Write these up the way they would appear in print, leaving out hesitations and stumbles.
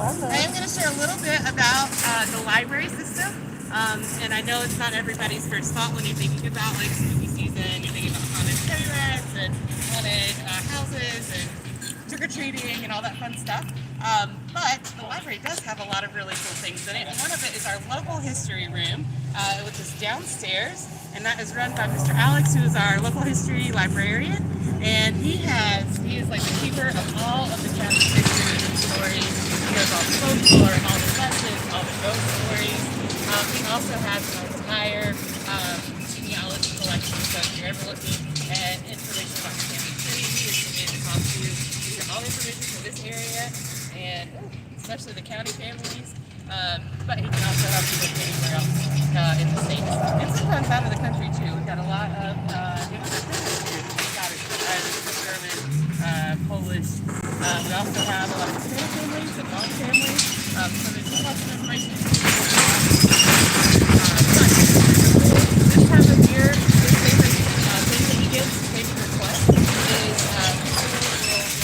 I am going to share a little bit about the library system. And I know it's not everybody's first thought when you're thinking about like spooky season. You're thinking about haunted toilets and haunted houses and trick-or-treating and all that fun stuff. But the library does have a lot of really cool things in it. And one of it is our local history room, which is downstairs. And that is run by Mr. Alex, who is our local history librarian. And he is like the keeper of all of the county's history and stories. He knows all the folklore, all the legends, all the ghost stories. He also has an entire genealogy collection, so if you're ever looking at information about the family tree, he is the man to talk to. These are all information for this area, and especially the county families. But he can also help you with anywhere else in the state, and sometimes out of the country too. We've got a lot of immigrants here. We've got Irish, German, Polish. We also have a lot of Hispanic families and long families. So there's lots of information. This time of year, his favorite thing that he gets, favorite request, is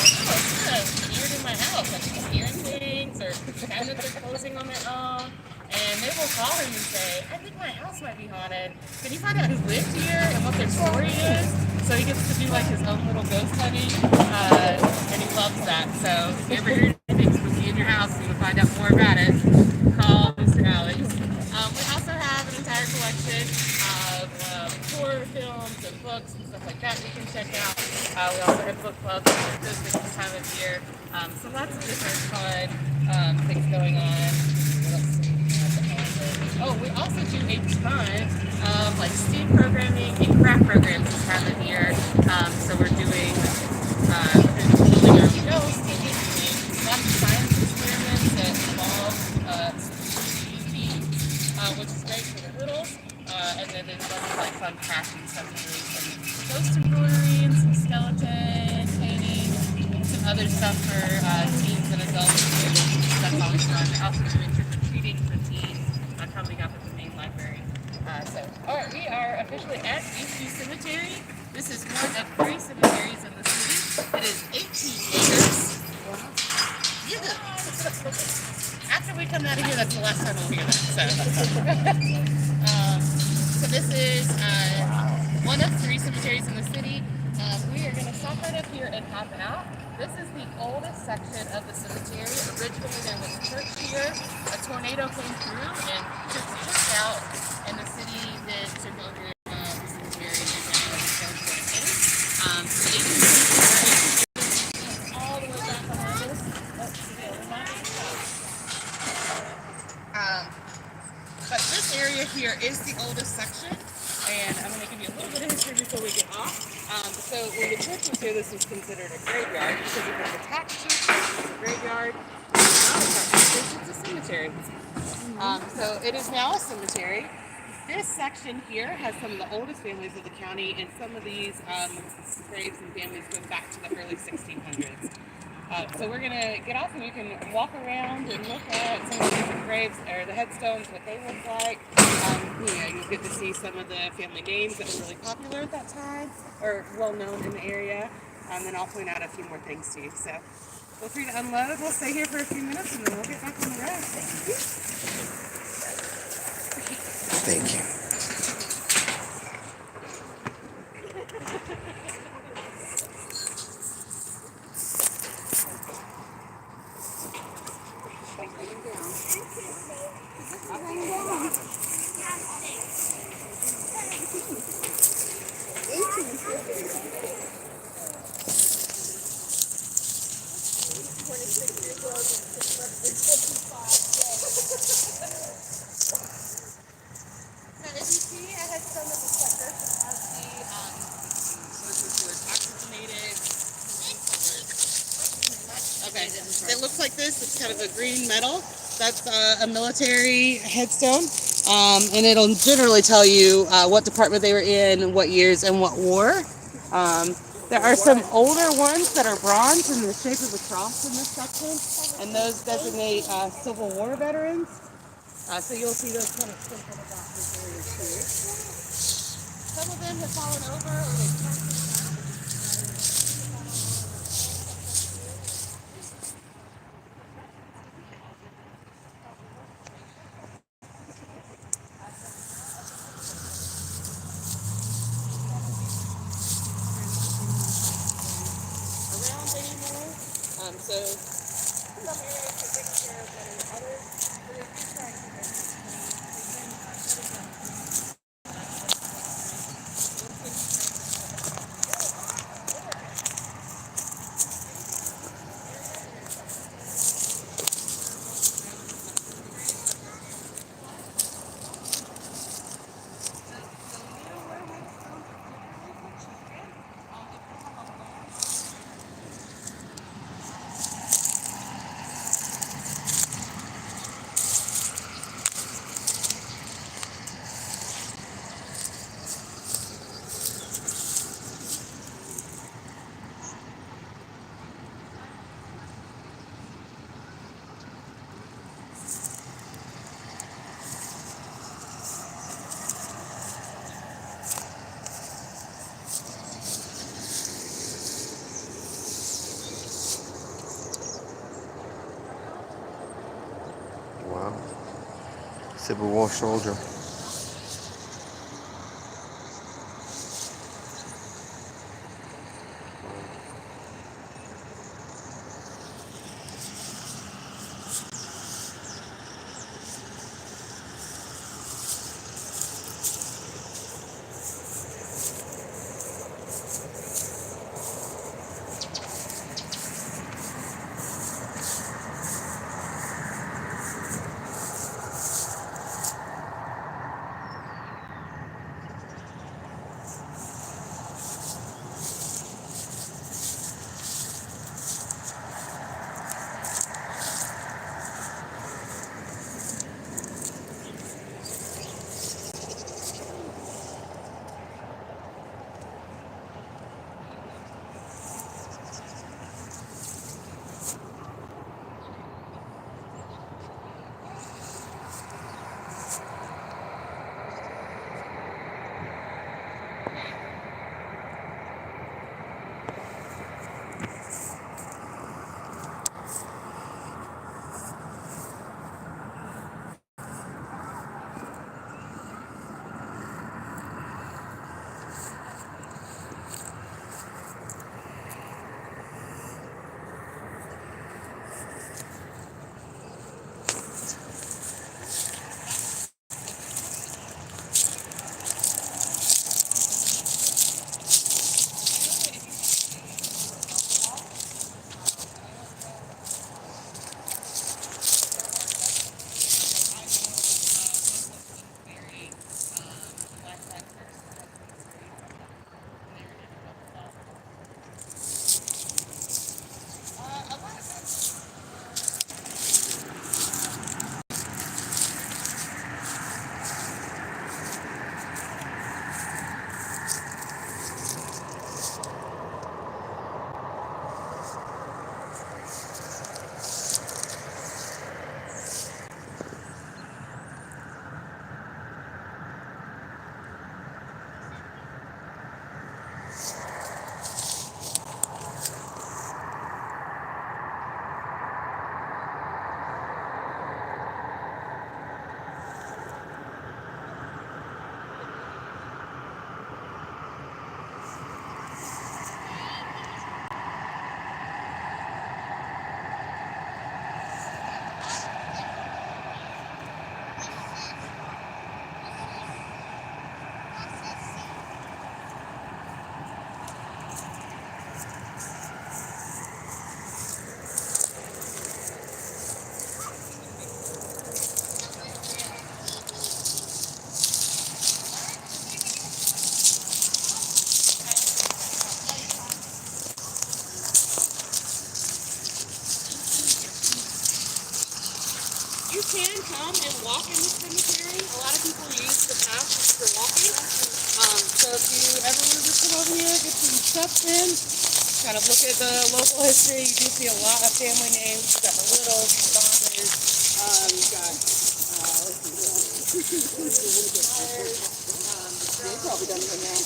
it's kind of weird in my house. Like he's hearing things or cabinets are closing on their own. And they will call him and say, I think my house might be haunted. Can you find out who lived here and what their story is? So he gets to do like his own little ghost hunting, and he loves that. So if you ever hear anything spooky in your house and you want to find out more about it, call Mr. Alex. We also have an entire collection of horror films and books and stuff like that you can check out. We also have book clubs this time of year. So lots of different fun things going on. Oh, we also do a ton of like STEAM programming and craft programs this time of year. So we're doing building our own ghosts, and we're doing lots of science experiments that involve themes, which is great for the littles. And then there's lots of like fun crafting stuff. We're doing some ghost embroidery and some skeleton painting, some other stuff for teens and adults. That's always fun. We're also doing trick-or-treating for teens coming up at the main library. All right, we are officially at Eastview Cemetery. This is one of 3 cemeteries in the city. It is 18 acres. You go. After we come out of here, that's the last time we'll hear that. So this is one of 3 cemeteries in the city. We are going to stop right up here and hop out. This is the oldest section of the cemetery. Originally there was a church here. A tornado came through and took the church out, and the city then took over the cemetery, and now it's going to all the way back behind us. But this area here is the oldest section, and I'm going to give you a little bit of history before we get off. So when the church was here, this was considered a graveyard because it was attached to a graveyard. It's a cemetery. So it is now a cemetery. This section here has some of the oldest families of the county, and some of these graves and families go back to the early 1600s. So we're going to get off and you can walk around and look at some of the different graves or the headstones, what they look like. You'll get to see some of the family names that were really popular at that time or well known in the area. And I'll point out a few more things to you. So feel free to unload. We'll stay here for a few minutes and then we'll get back on the road. Thank you. It looks like this. It's kind of a green metal. That's a military headstone. And it'll generally tell you what department they were in, what years, and what war. There are some older ones that are bronze in the shape of a cross in this section, and those designate Civil War veterans. So you'll see those kind of sprinkled about this area too. Some of them have fallen over or they've cracked in half. So some areas are taken care of better than others. But if you try to keep everything clean, they've been Wow. Civil War soldier. You can come and walk in the cemetery. A lot of people use the path just for walking. So if you ever want to just come over here, get some steps in, kind of look at the local history, you do see a lot of family names. You've got the Littles, the Donners, you've got, they probably done it now.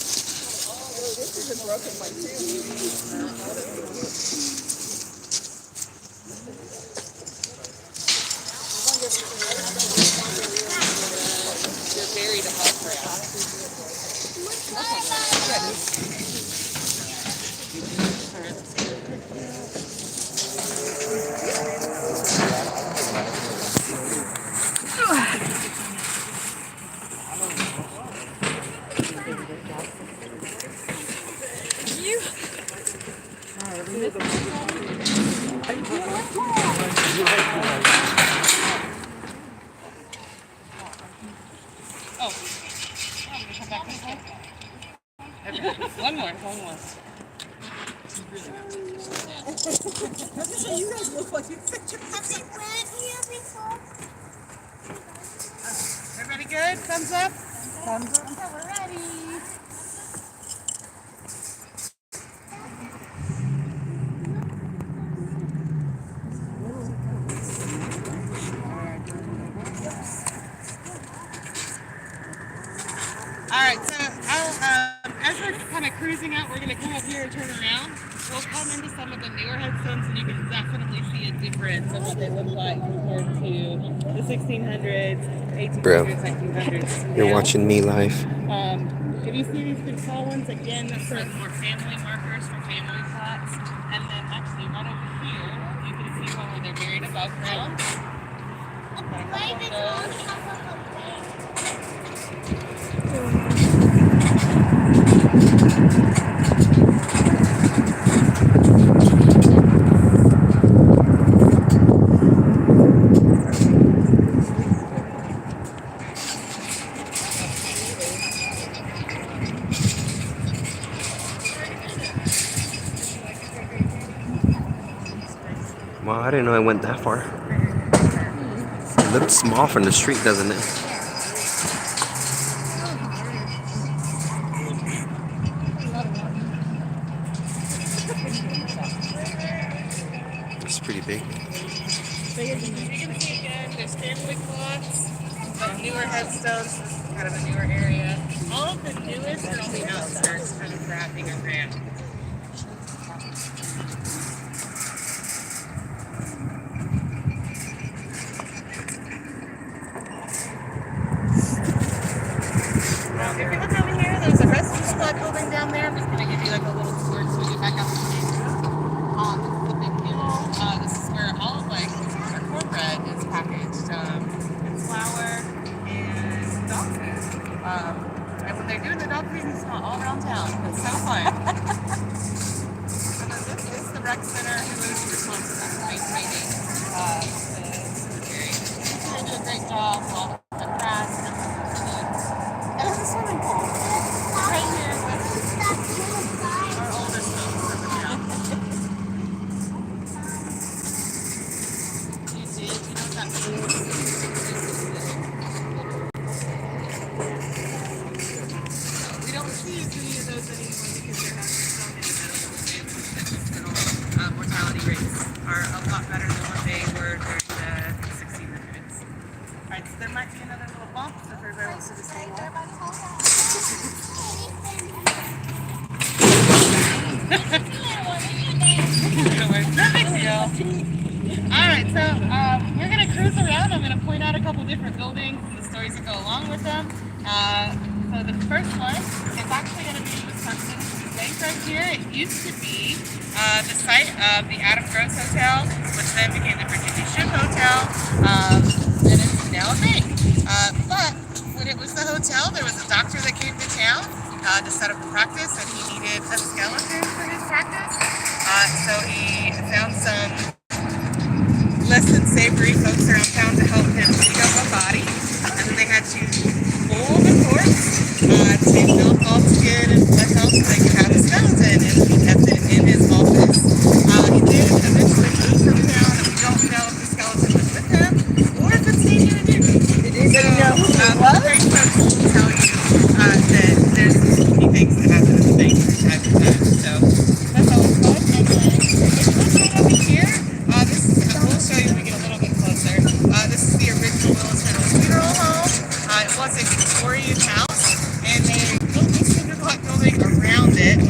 Oh, this is a broken one too. They're buried above ground. Oh, I'm gonna come back this way. Okay. One more. You guys look like you fit your Have you read here before? Everybody good? Thumbs up? Thumbs up. We're ready. Alright, so as we're kind of cruising out, we're going to come up here and turn around. We'll come into some of the newer headstones and you can definitely see a difference of what they look like compared to the 1600s, 1800s, Bro, 1900s. you're watching me live. If you see these big tall ones, again, that's for family markers, for family plots. And then actually right over here, you can see one where they're buried above ground. Wow, I didn't know it went that far. It looked small from the street, doesn't it? It's pretty big. So you can see again, there's family plots, but newer headstones, this is kind of a newer area. All of the newest are on the outskirts, kind of wrapping around. If you look over here, there's a rescue squad building down there. I'm just going to give you like a little tour so we get back out to the main road. This is the big deal. This is where all of like our cornbread is packaged. It's flour and dog food. And when they're doing the dog food, it's all around town. It's so fun. And then this is the rec center who is responsible for maintaining the cemetery. They do a great job with all the grass and everything. And there's a swimming pool right here with our oldest folks in the town. You know what that means? We don't see as many of those anymore because there have been so many medical advances that hospital mortality rates are a lot better than what they were during the 1600s. Alright, so there might be another little bump, so if everybody wants to just hang on. No big deal. Alright, so we're going to cruise around. I'm going to point out a couple different buildings and the stories that go along with them. So the first one is actually going to be Wisconsin Bank right here. It used to be the site of the Adam Gross Hotel, which then became the Virginia Ship Hotel, and it's now a bank. But when it was the hotel, there was a doctor that came to town to set up a practice, and he needed a skeleton for his practice. So he found some less than savory folks around town to help him dig up a body, and then they had to pull the corpse, take milk off skin and flesh off so they could have a skeleton, and he kept it in his office. He did eventually move from town, and we don't know if the skeleton was with him or if it stayed here in Newton. So, great folks will tell you that there's spooky things that happen in the bank from time to time. So that's always fun. And then if you look right over here, we'll show you when we get a little bit closer. This is the original Willis Reynolds Funeral Home. It was a Victorian house, and they built this cinder block building around it.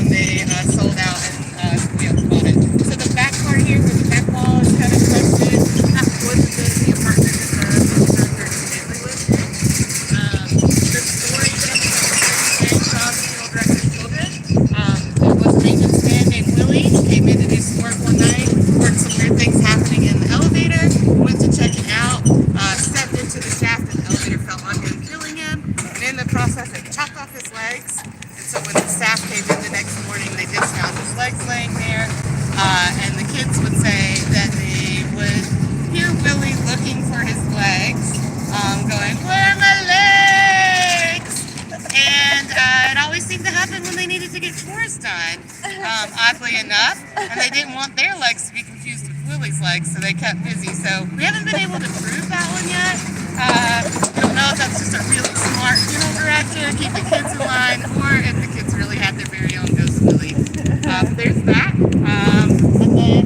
done, oddly enough, and they didn't want their legs to be confused with Lily's legs, so they kept busy. So we haven't been able to prove that one yet. I don't know if that's just a really smart funeral director keeping kids in line, or if the kids really had their very own ghost Lily. There's that. And then,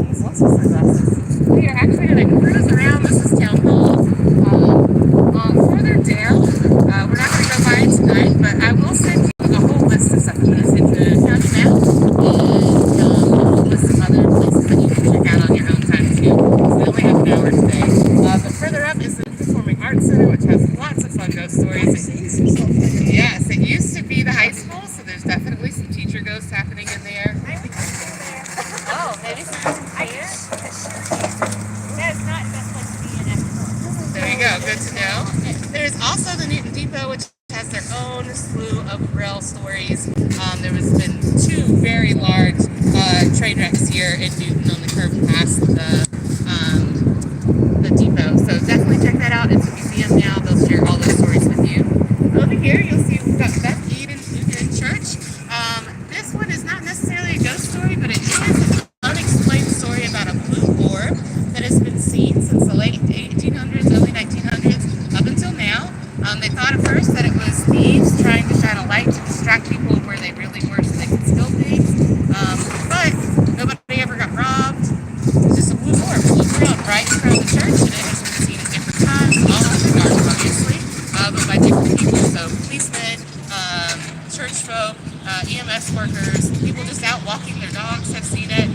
these ones are sunglasses. We are actually going to cruise around. This is Town Hall. Further down, we're not going to go by it tonight, but I will send you a whole list of stuff. I'm going to send you the county map and a whole list of other places that you can check out on your own time too. So we only have an hour today. But further up is the Performing Arts Center, which has lots of fun ghost stories. Yes, it used to be the high school, so there's definitely some teacher ghosts happening in there. Oh, maybe someone's there? That's not the place to be an expert. There you go, good to know. There's also the Newton Depot, which has their own slew of rail stories. There has been 2 very large train wrecks here in Newton on the curve past the depot. So definitely check that out. It's a museum now. They'll share all those stories with you. Over here, you'll see we've got Beth Eden Lutheran Church. This one is not necessarily a ghost story, but it is an unexplained story about a blue orb that has been seen since the late 1800s, early 1900s, up until now. They thought at first that it was thieves trying to shine a light to distract people where they really were so they could steal things. But nobody ever got robbed. It's just a blue orb floating around right in front of the church, and it has been seen at different times, all after dark, obviously, but by different people. So policemen, church folk, EMS workers, people just out walking their dogs have seen it.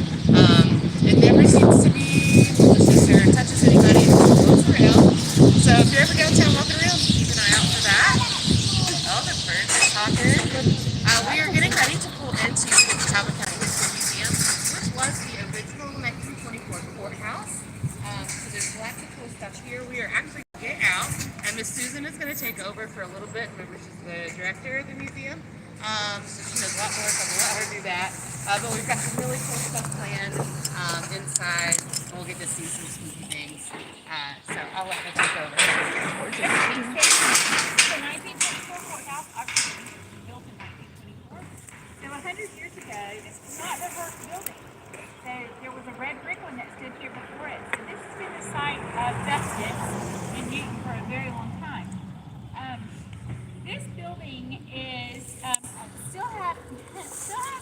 It never seems to be malicious or touches anybody. It just floats around. So if you're ever downtown walking around, keep an eye out for that. Oh, the birds are talking. We are getting ready to pull into the Catawba County History Museum, which was the original 1924 courthouse. So there's lots of cool stuff here. We are actually going to get out, and Miss Susan is going to take over for a little bit. Remember, she's the director of the museum. So she knows a lot more, so we'll let her do that. But we've got some really cool stuff planned inside. We'll get to see some spooky things. So I'll let her take over. The 1924 courthouse actually was built in 1924. So 100 years ago, this was not the first building. So there was a red brick one that stood here before it. So this has been the site of justice in Newton for a very long time. This building is still has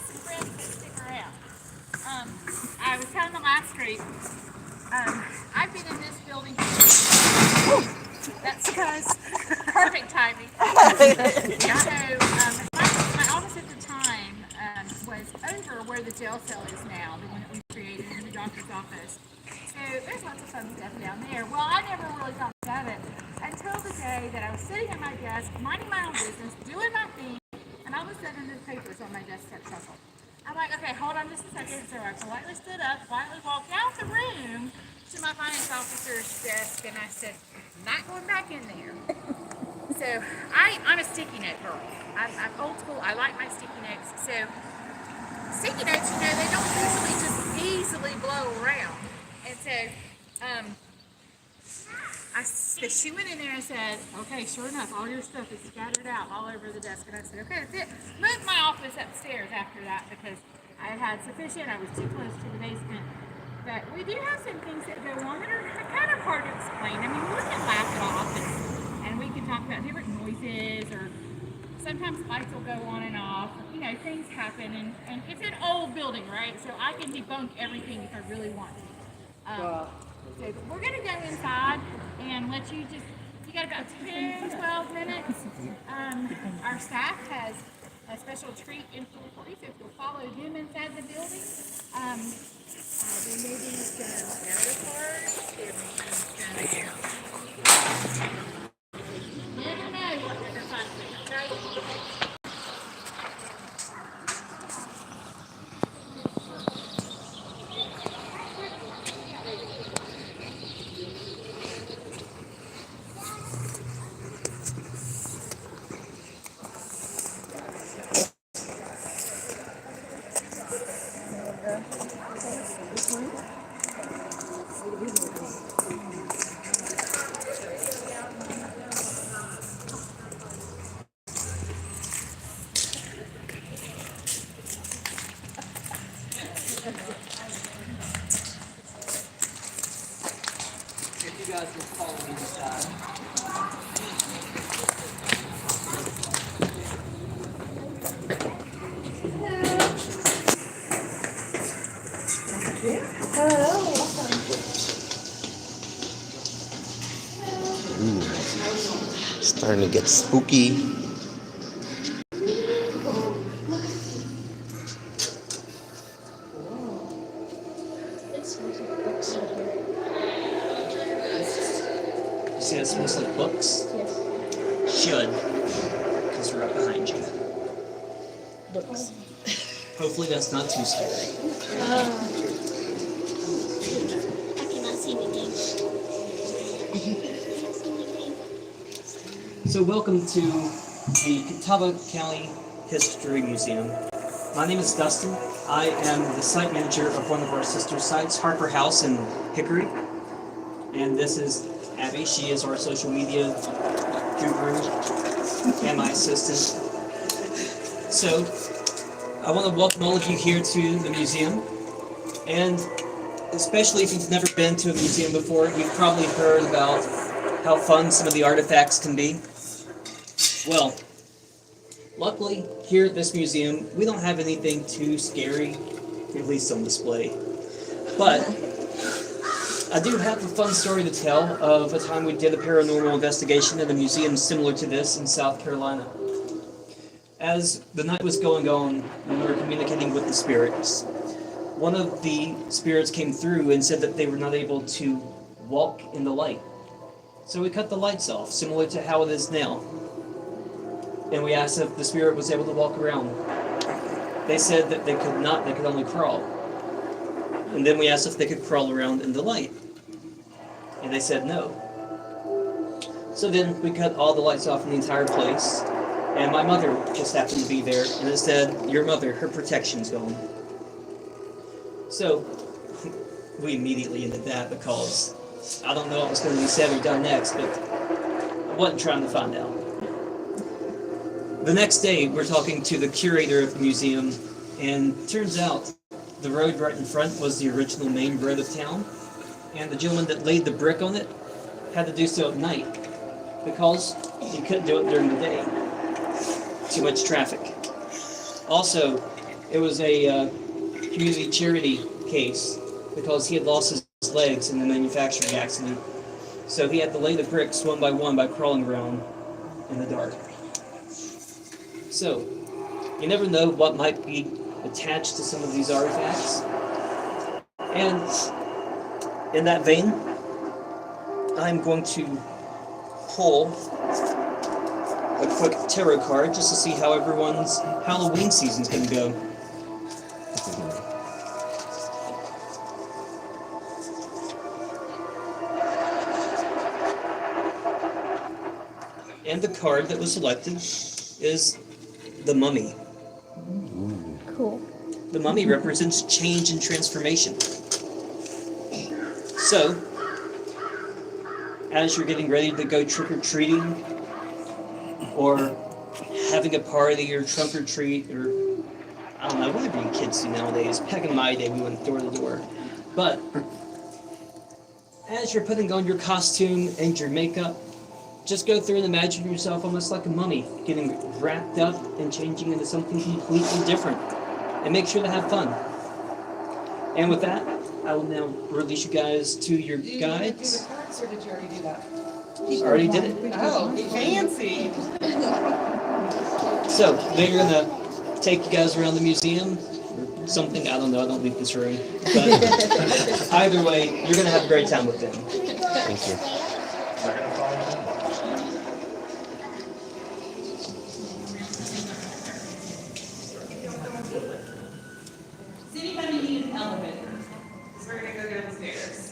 some friends that stick around. I was telling the last group, I've been in this building. That's because perfect timing. So my office at the time was over where the jail cell is now, the one that we created in the doctor's office. So there's lots of fun stuff down there. Well, I never really thought about it until the day that I was sitting at my desk, minding my own business, doing my thing, and all of a sudden the papers on my desk kept shuffling. I'm like, okay, hold on just a second. So I politely stood up, quietly walked out the room to my finance officer's desk, and I said, I'm not going back in there. So I'm a sticky note girl. I'm old school. I like my sticky notes. So sticky notes, they don't usually just easily blow around. And so she went in there and said, okay, sure enough, all your stuff is scattered out all over the desk. And I said, okay, that's it. Moved my office upstairs after that because I had sufficient. I was too close to the basement. But we do have some things that go on that are kind of hard to explain. I mean, we can laugh it off and we can talk about different noises, or sometimes lights will go on and off. Things happen. And it's an old building, right? So I can debunk everything if I really want to. So we're going to go inside and let you got about 10, 12 minutes. Our staff has a special treat in store for you, so if you'll follow them inside the building, there may be some area cards, there may be some... You never know what they're going to find, okay? guys will follow me inside. Starting to get spooky. You see, it smells like books. Should, because they're right behind you. Books. Hopefully, that's not too scary. I cannot see anything. So, welcome to the Catawba County History Museum. My name is Dustin. I am the site manager of one of our sister sites, Harper House in Hickory. And this is Abby. She is our social media guru and my assistant. So, I want to welcome all of you here to the museum. And especially if you've never been to a museum before, you've probably heard about how fun some of the artifacts can be. Well, luckily, here at this museum, we don't have anything too scary, at least on display. But I do have a fun story to tell of a time we did a paranormal investigation at a museum similar to this in South Carolina. As the night was going on and we were communicating with the spirits, one of the spirits came through and said that they were not able to walk in the light. So we cut the lights off, similar to how it is now. And we asked if the spirit was able to walk around. They said that they could not, they could only crawl. And then we asked if they could crawl around in the light. And they said no. So then we cut all the lights off in the entire place. And my mother just happened to be there. And it said, your mother, her protection's gone. So we immediately ended that because I don't know what was going to be said or done next, but I wasn't trying to find out. The next day, we're talking to the curator of the museum, and turns out the road right in front was the original main road of town, and the gentleman that laid the brick on it had to do so at night because he couldn't do it during the day. Too much traffic. Also, it was a community charity case because he had lost his legs in the manufacturing accident, so he had to lay the bricks one by crawling around in the dark. So, you never know what might be attached to some of these artifacts. And in that vein, I'm going to pull a quick tarot card just to see how everyone's Halloween season's going to go. And the card that was selected is the Mummy. Cool. The Mummy represents change and transformation. So, as you're getting ready to go trick-or-treating, or having a party, or trunk-or-treat, or I don't know, whatever you kids do nowadays. Back in my day, we went door to door. But, as you're putting on your costume and your makeup, just go through and imagine yourself almost like a mummy, getting wrapped up and changing into something completely different. And make sure to have fun. And with that, I will now release you guys to your guides. Or did you already do that? Already did it. Oh, fancy. So, they're gonna take you guys around the museum, or something, I don't know, I don't leave this room. But either way, you're gonna have a great time with them. Thank you. Does anybody need an elevator? Because we're going to go downstairs.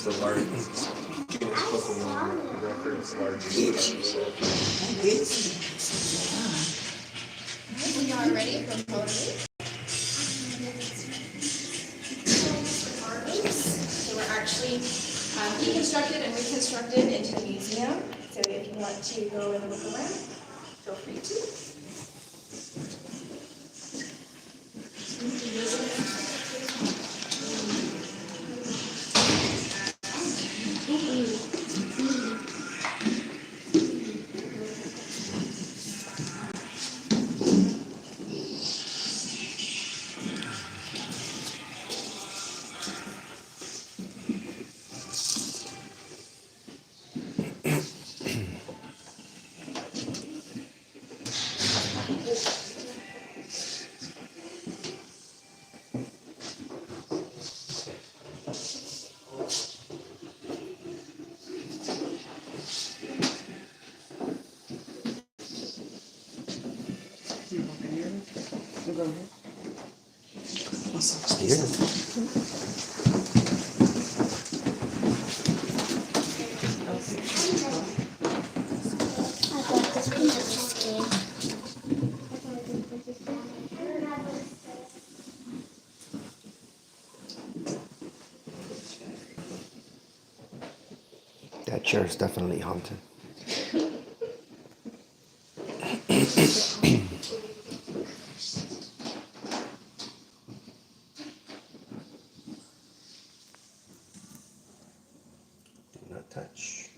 the largest Guinness Book of World Records largest dinosaur. We are ready for photos. So we're actually deconstructed and reconstructed into the museum. So if you want to go and look around, feel free to. I got this pinch skin. That chair is definitely haunted. Do not touch.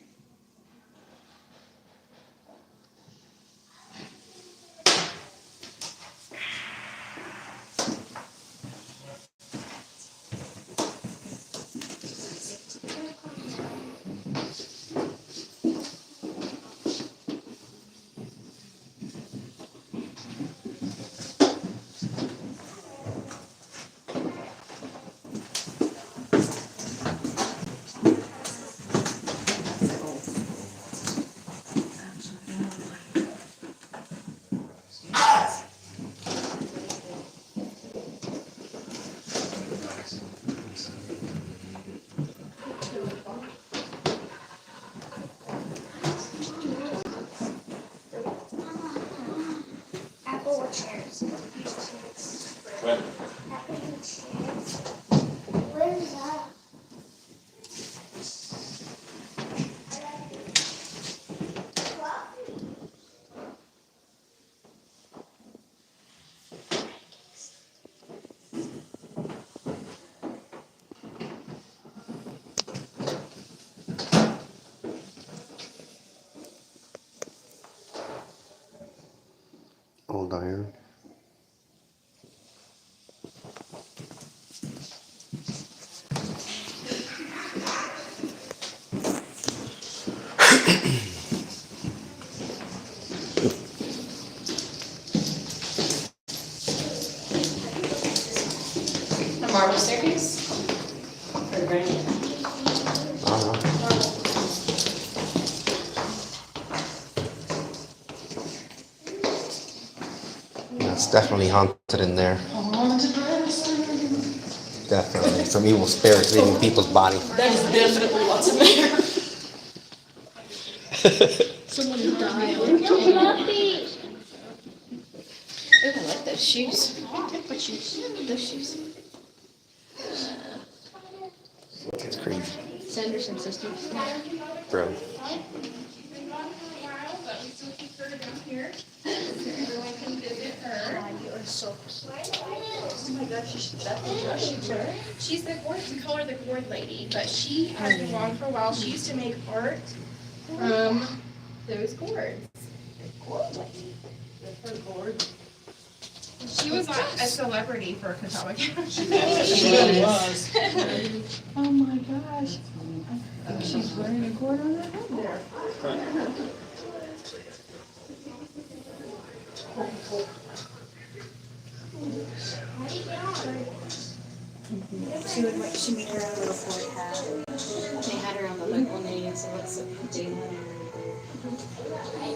Apple or chairs? What? Apple or chairs? Where is that? Old iron. The marble staircase? Or the granite? That's definitely haunted in there. Definitely. Some evil spirits leaving people's body. That is definitely what's in there. Someone died. Ooh, I like those shoes. What shoes? Those shoes. It's crazy. Sanderson sisters. Bro. But we still keep her down here. So everyone can visit her. You are so oh my gosh, you should definitely rush her. She's the gourd, we call her the gourd lady, but she has been around for a while. She used to make art from those gourds. The gourd lady. With her gourd. She was like a celebrity for Catawba County. She really was. Oh my gosh. I think she's wearing a cord on her head there. She made her own little fort hat. They had her on the local name, so what's it, Dana?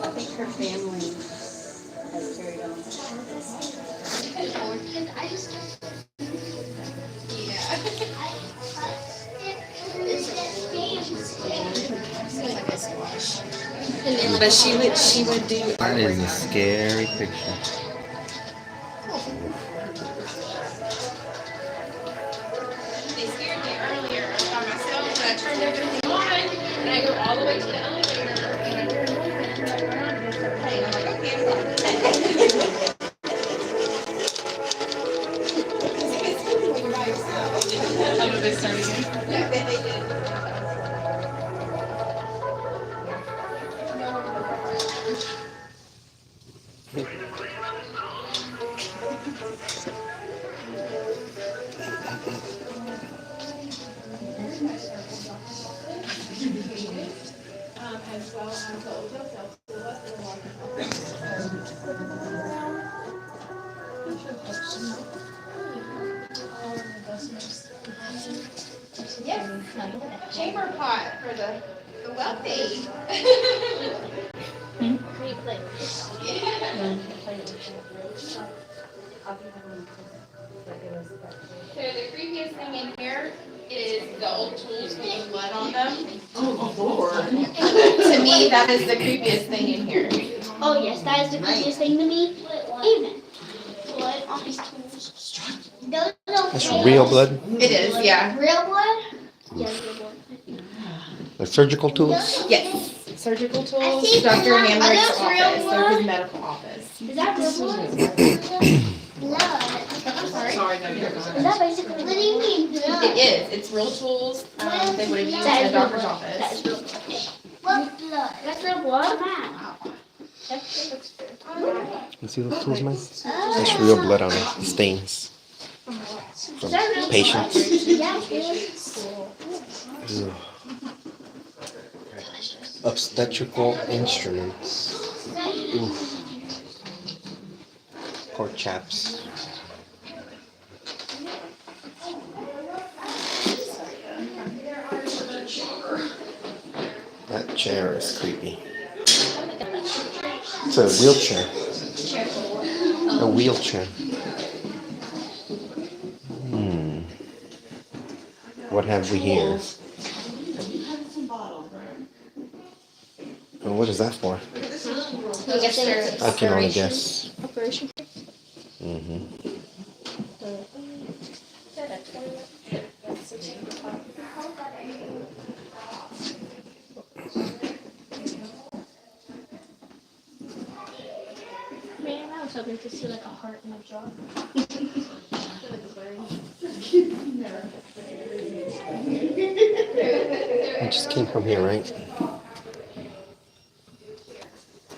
I think her family has carried on. And I just Yeah. But she would do That is a scary picture. They scared me earlier by myself, but I turned everything on, and I go all the way to the elevator, and I hear a noise, and I turn back around, and they start playing. I'm like, okay, I'm going. It's spooky when you're by yourself. Oh, did they start again? Yeah, they did. Yes, chamber pot for the wealthy. So the creepiest thing in here is the old tools with the blood on them. Oh, Lord. To me, that is the creepiest thing in here. Oh yes, that is the creepiest thing to me. Even blood on these tools. Those are That's real blood. It is, yeah. Real blood? Yeah, real blood. The surgical tools. Yes. Surgical I tools, think Dr. are Hamrick's those real office, or blood? his medical office. Is that real blood? Blood. I'm sorry. Sorry, no, you're not. Is that basically? What do you mean blood? It is. It's real tools. They would have used in a doctor's That is office. real blood. What blood? That's real blood? That looks good. You see those tools, man? Oh. There's real blood on it. Stains. Is From that real patients. blood? Yeah, it's really cool. Ugh. Obstetrical instruments. Oof. Poor chaps. That chair is creepy. It's a wheelchair. A wheelchair. What have we here? Oh, what is that for? I guess they're I can only guess. Operation. Mm-hmm. Man, I was hoping to see like a heart in my jaw. I just came from here, right?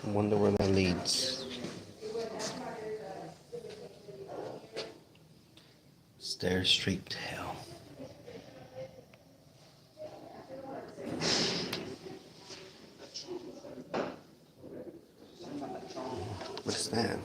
I wonder where that leads. Stairs straight to hell. What is that?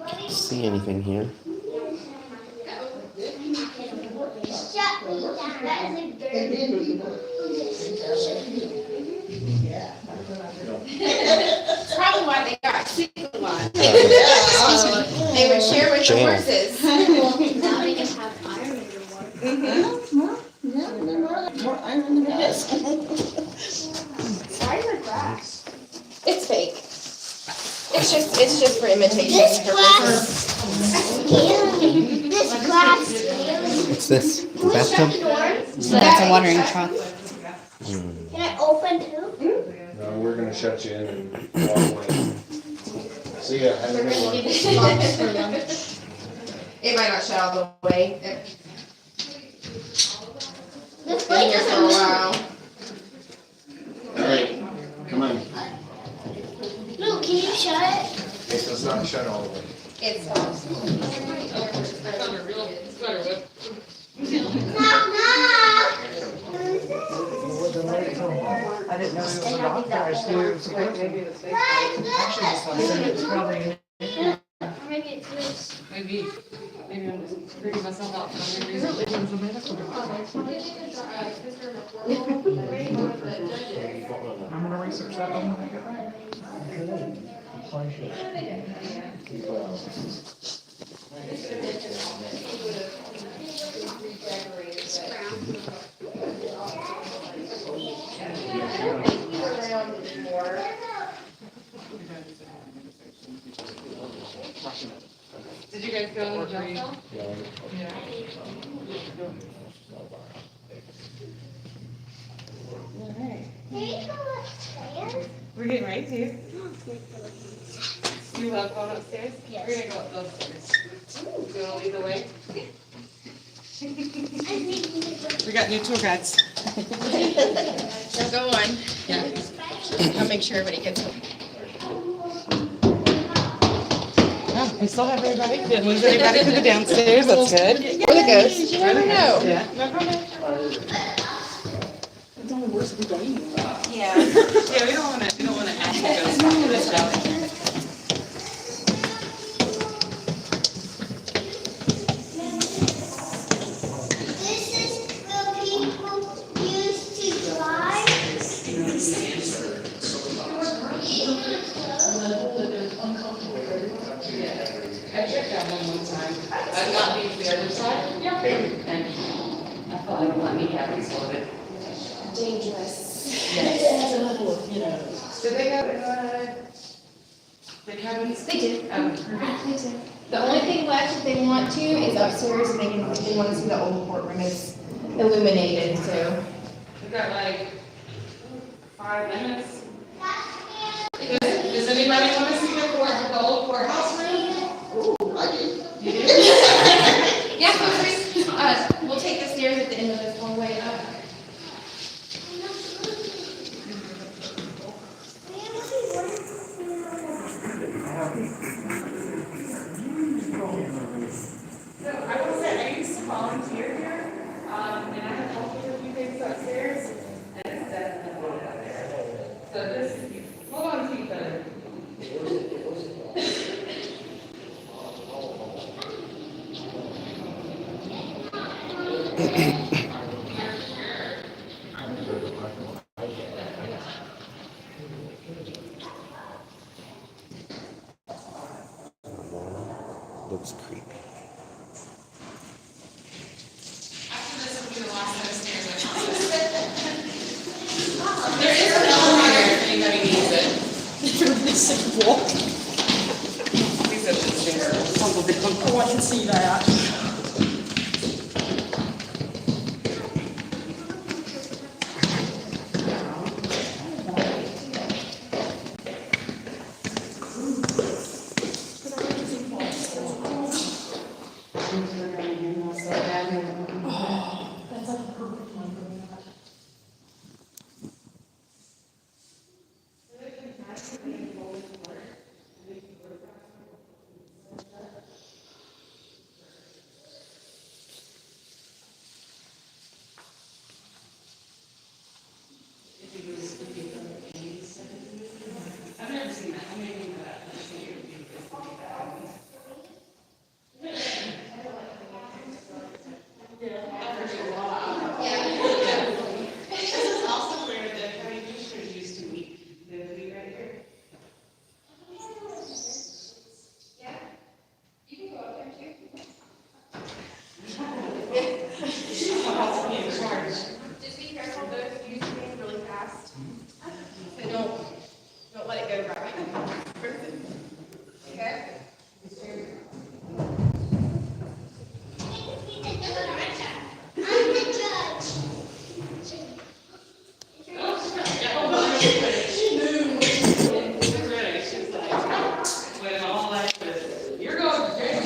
Can't see anything here. Shut me down. That is a dirty. That's probably why they got sick a lot. They would share with the Jail. horses. Now they can have iron in your water. Why is it grass? It's fake. It's just for imitation This purposes. This glass. What's this? Can we shut the Bathtub? door? That's a watering trough. Can I open too? No, we're gonna shut you in and walk away. See ya, have a good one. It might not shut all the way. This It's been light here for a doesn't move. while. Alright, come on. Luke, can you shut it? It does not shut all the way. It's I didn't know it was a doctor. I just knew it was a maybe it's fake. Actually, it's probably. Maybe it's this. Maybe I'm just freaking myself out for no reason. It was a medical doctor. I'm gonna research that one when I get back. Did you guys go to the jump? We're getting ready to. You love going upstairs? Yes. We're gonna go up those stairs. Do you wanna lead the way? We got new tour guides. So go on. I'll make sure everybody gets it. Oh, we still have everybody. Didn't lose anybody to the downstairs. That's good. Or the ghost. You never know. Yeah. Yeah. Yeah, we don't wanna ask the ghost to this out. This is where people used to drive. I checked that one time. I've not been to the other side. Yeah. And I thought they would let me have it, so that. Dangerous. Did they have, the cabins? They do. Um, They do. The only thing left, if they want to, is upstairs, and they want to see the old courtroom is illuminated, so. We've got like 5 minutes. Does anybody want to see the old courthouse room? You do? Yeah, we'll take the stairs at the end of this one way up. So I will say, I used to volunteer here, and I have helped with a few things upstairs, and it's definitely out there. So this, hold on to each other. Looks creepy. After this will be the last set of stairs I promise. There is an elevator if anybody needs it. These are the stairs. Oh, I can see that. I've never seen that. I may think that. This is also where the county commissioners used to meet. Did we right here? Just be careful, those use things really fast. So don't let it go right. Okay? I'm the judge. She's ready. She's like, with all like this. You're going to jail.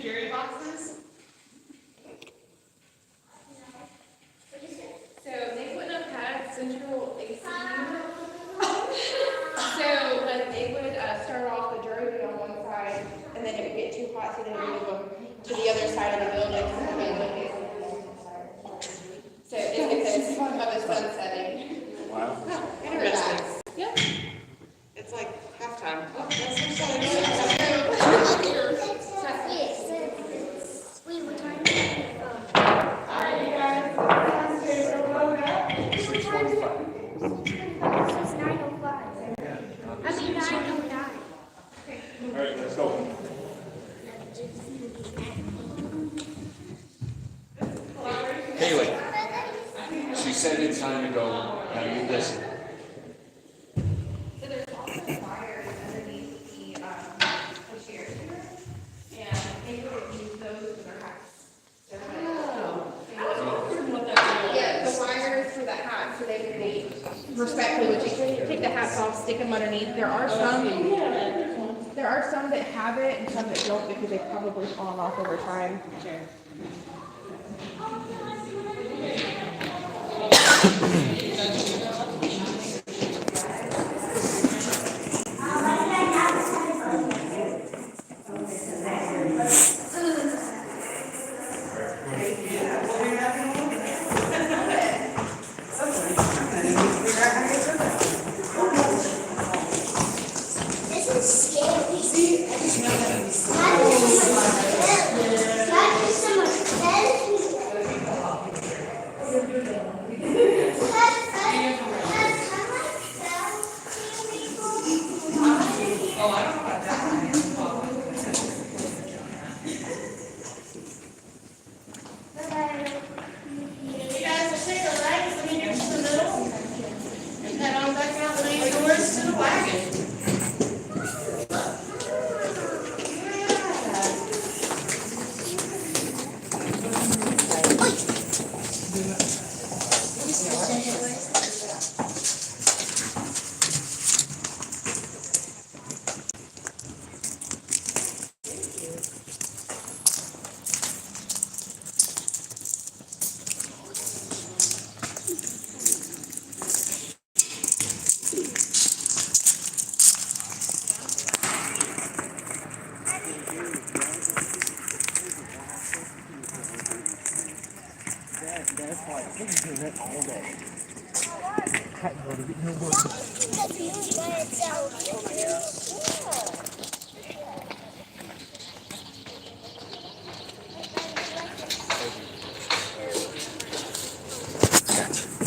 cemetery boxes. So they wouldn't have had central AC. So they would start off the Derby on one side, and then it would get too hot, so they would move them to the other side of the building. So it's because of the sun setting. Wow. Interesting. Yep. It's like halftime. Wait, what time? It's 9:05. I mean 9:09. All right, let's go. Haley, she said it's time to go. Now you listen. So there's also wires underneath the chairs here, and they would use those for their hats. Yeah, the wires for the hat, so they respectfully would take the hats off, stick them underneath. There are some that have it and some that don't because they've probably fallen off over time. This is scary. That is so much You guys will take a right when you get to the middle and head on back out the main doors to the wagon.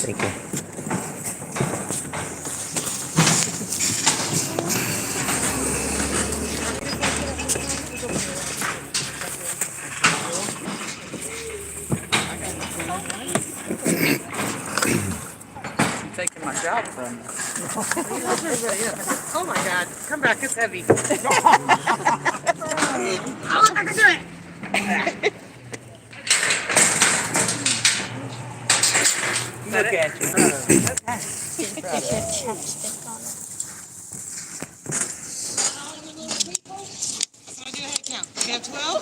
Thank you. Taking my job from me. Oh my God, come back, it's heavy. Look at you. Someone do a head count. We have 12?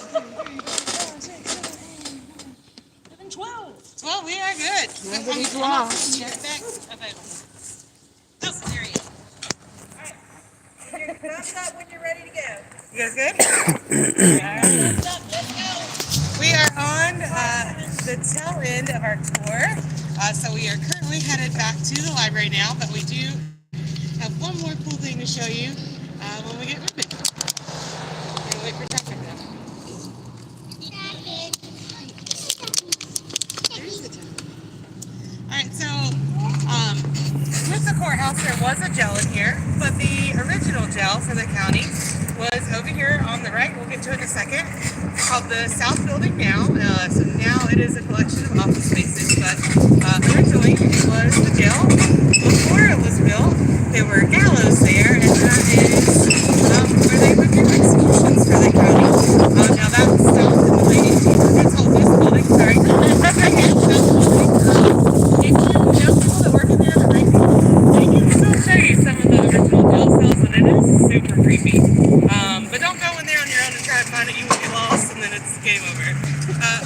12, we are good. Nobody's lost. Check back. Oh, there he is. Stop when you're ready to go. You guys good? We are on the tail end of our tour. So we are currently headed back to the library now, but we do have one more cool thing to show you when we get moving. We're gonna wait for traffic now. There's the town. Alright, so with the courthouse there was a jail in here, but the original jail for the county was over here on the right. We'll get to it in a second. It's called the South Building now. So now it is a collection of office spaces, but originally it was the jail. Before it was built, there were gallows there, and that is where they would do executions for the county. Now that was still in the late 1800s. Oh, this building, sorry. If you know people that work in there that might they can still show you some of the original jail cells, and it is super creepy. But don't go in there on your own and try try to find it, you will get lost, and then it's game over.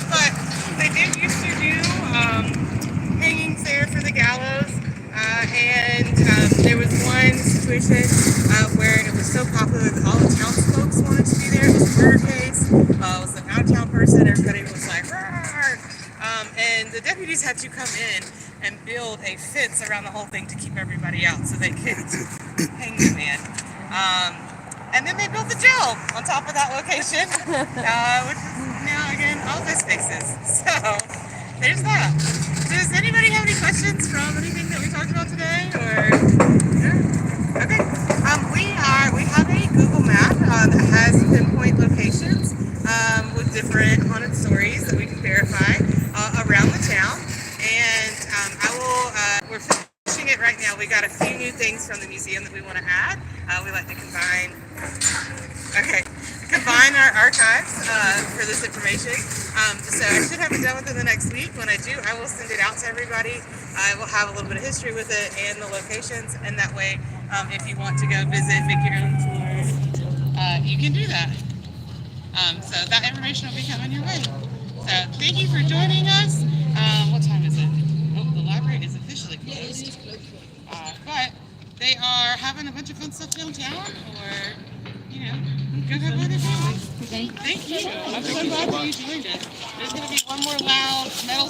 But they did used to do hangings there for the gallows, and there was one situation where it was so popular that all the townsfolk wanted to be there. It was a murder case. It was an out-of-town person. Everybody was like, "Rawr!" And the deputies had to come in and build a fence around the whole thing to keep everybody out so they could hang the man. And then they built the jail on top of that location, which is now, again, office spaces. So, there's that. Does anybody have any questions from anything that we talked about today? Or, yeah? Okay. We have a Google map that has pinpoint locations with different haunted stories that we can verify around the town. And we're finishing it right now. We got a few new things from the museum that we want to add. We like to combine our archives for this information. So I should have it done within the next week. When I do, I will send it out to everybody. I will have a little bit of history with it and the locations, and that way, if you want to go visit, make your own tour, you can do that. So that information will be coming your way. So thank you for joining us. What time is it? Oh, the library is officially closed. But they are having a bunch of fun stuff downtown, or, go have fun with your family. Thank you. I'm so glad that you joined us. There's going to be one more loud metal